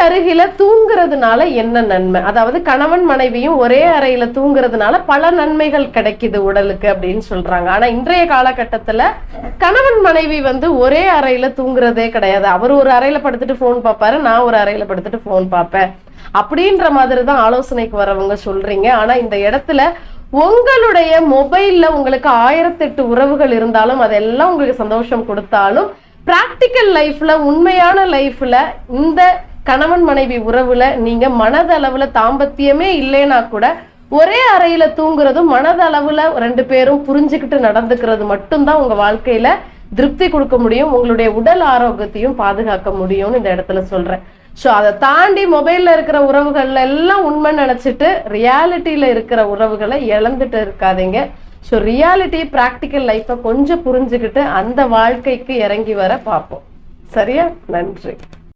அருகில தூங்குறதுனால என்ன நன்மை, அதாவது கணவன் மனைவியும் ஒரே அறையில தூங்குறதுனால பல நன்மைகள் கிடைக்குது உடலுக்கு அப்படின்னு சொல்றாங்க. ஆனா இன்றைய காலகட்டத்துல கணவன் மனைவி ஒரே அறையில தூங்குறதே கிடையாது. அவர் ஒரு அறையில படுத்துட்டு போன் பார்ப்பாரு, நான் ஒரு அறையில படுத்துட்டு போன் பார்ப்பேன் அப்படின்ற மாதிரிதான் ஆலோசனைக்கு வரவங்க சொல்றீங்க. ஆனா இந்த இடத்துல உங்களுடைய மொபைல்ல உங்களுக்கு 1008 உறவுகள் இருந்தாலும் அதெல்லாம் உங்களுக்கு சந்தோஷம் கொடுத்தாலும் பிராக்டிக்கல் லைஃப்ல உண்மையான லைஃப்ல இந்த கணவன் மனைவி உறவுல நீங்க மனதளவுல தாம்பத்தியமே இல்லைன்னா கூட ஒரே அறையில தூங்குறதும் மனதளவுல 2 பேரும் புரிஞ்சுக்கிட்டு நடந்துக்கிறது மட்டும்தான் உங்க வாழ்க்கையில திருப்தி கொடுக்க முடியும், உங்களுடைய உடல் ஆரோக்கியத்தையும் பாதுகாக்க முடியும்னு இந்த இடத்துல சொல்றேன். ஸோ அதை தாண்டி மொபைல்ல இருக்கிற உறவுகள்ல எல்லாம் உண்மை நினைச்சிட்டு ரியாலிட்டியில இருக்கிற உறவுகளை இழந்துட்டு இருக்காதீங்க. ஸோ ரியாலிட்டி பிராக்டிக்கல் லைஃப்பை கொஞ்சம் புரிஞ்சுக்கிட்டு அந்த வாழ்க்கைக்கு இறங்கி வர பார்ப்போம். சரியா? நன்றி.